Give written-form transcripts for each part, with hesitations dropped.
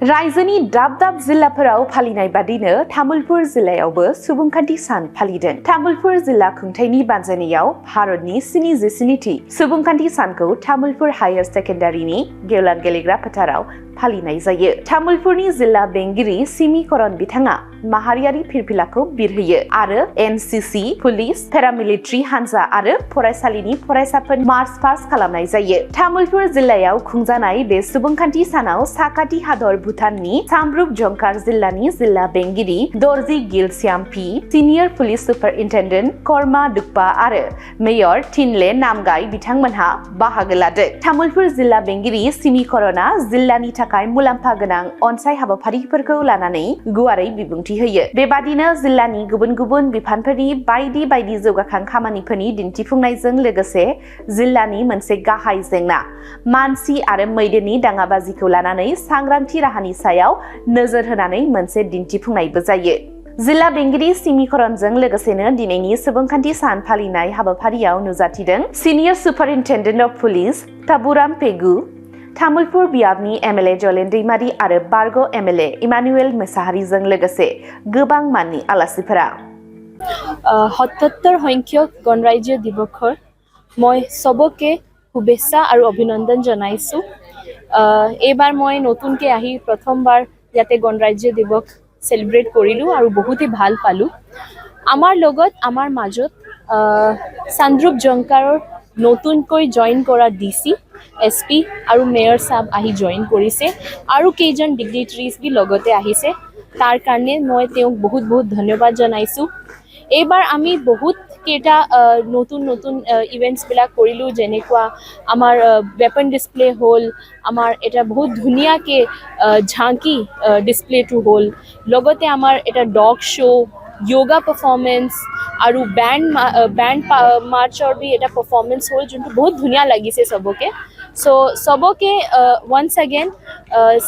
रायजोनि दाब दाब जिल्लाफोराव फालिनाय बादिनो तामुलपुर जिल्लायावबो सुबुंखान्थि सान फालिदों। तामुलपुर जिल्ला खुंथायनि बानजायनायाव भारतनि 77थि सुबुंखान्थि सानखौ तामुलपुर हायर सेकेन्डारिनि गेवलां गेलेग्रा फोथाराव फालिनाय जायो। तामुलपुरनि जिल्ला बेंगिरि सिमी करण बिथाङा माहारियारि फिरफिलाखौ बिरहोयो आरो एनसीसी, पुलिस, पेरामिलिटारि हानजा आरो फरायसालिनि फरायसाफोर मार्च पास्ट खालामनाय जायो। तामुलपुर जिल्लायाव खुंजानाय बे सुबुंखान्थि सानाव साखाथि हादर भुटाननि कामरुप जंखार जिल्लानि जिल्ला बेंगिरि दर्जी गिलस्याम पी, senior police superintendent Karma Dukpa आरो मेयर थिनले नामगाई बिथांमोनहा बाहागो लादों। तामुलपुर जिल्ला बेंगिरि सिमी करणआ जिल्लानि थाखाय मुलाम्फा गोनां अनसाय हाबाफारिफोरखौ लानानै गुवारै बिबुंथि होयो। बेबादिनो जिल्लानि गुबुन गुबुन बिफानफोरनि बायदि बायदि जौगाखां खामानिफोरनि दिन्थिफुंनायजों लोगोसे जिल्लानि मोनसे गाहाय जेंना मानसि आरो मैदेरनि दाङाबाजिखौ लानानै सांग्रांथि राहानि सायाव नोजोर होनानै मोनसे दिन्थिफुंनायबो जायो। जिल्ला बेंगिरि सिमी करणजों लोगोसेनो दिनैनि सुबुंखान्थि सान फालिनाय हाबाफारियाव नुजाथिदों senior superintendent of police Taburam Pegu, Tamulpur बियाबनि एमएलए जलेन दैमारी आरो बारग एमएलए इमानुएल मोसाहारीजों लोगोसे गोबां माननि आलासिफोरा। ৭৭ সংখ্যক গণৰাজ্য দিৱসৰ মই সবকে শুভেচ্ছা আৰু অভিনন্দন জনাইছো। এইবাৰ মই নতুনকৈ আহি প্ৰথমবাৰ ইয়াতে গণৰাজ্য দিৱস সেলিব্ৰেট কৰিলোঁ আৰু বহুতেই ভাল পালোঁ। আমাৰ লগত আমাৰ মাজত চান্দ্ৰুপ জংকাৰৰ নতুনকৈ জইন কৰা ডিসি, এসপি আৰু মেয়ৰ সাহেব আহি জইন কৰিছে আৰু কেইজন ডিগনিটাৰিজ বি লগতে আহিছে। তাৰ কাৰণে মই তেওঁক বহুত বহুত ধন্যবাদ জনাইছোঁ। এইবাৰ আমি বহুত কেইটা নতুন নতুন ইভেণ্টছবিলাক কৰিলোঁ, যেনেকুৱা আমাৰ ৱেপন ডিছপ্লে হ'ল, আমাৰ এটা বহুত ধুনীয়াকৈ ঝাঁকি ডিছপ্লেটো হ'ল, লগতে আমাৰ এটা ডগ শ্ব', যোগা পাৰফৰ্মেঞ্চ আৰু বেণ্ড মাৰ্চৰ বি এটা পাৰফৰ্মেঞ্চ হ'ল, যোনটো বহুত ধুনীয়া লাগিছে সবকে। সবকে once again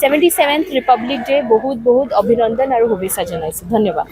77th Republic day বহুত বহুত অভিনন্দন আৰু শুভেচ্ছা জনাইছোঁ। ধন্যবাদ।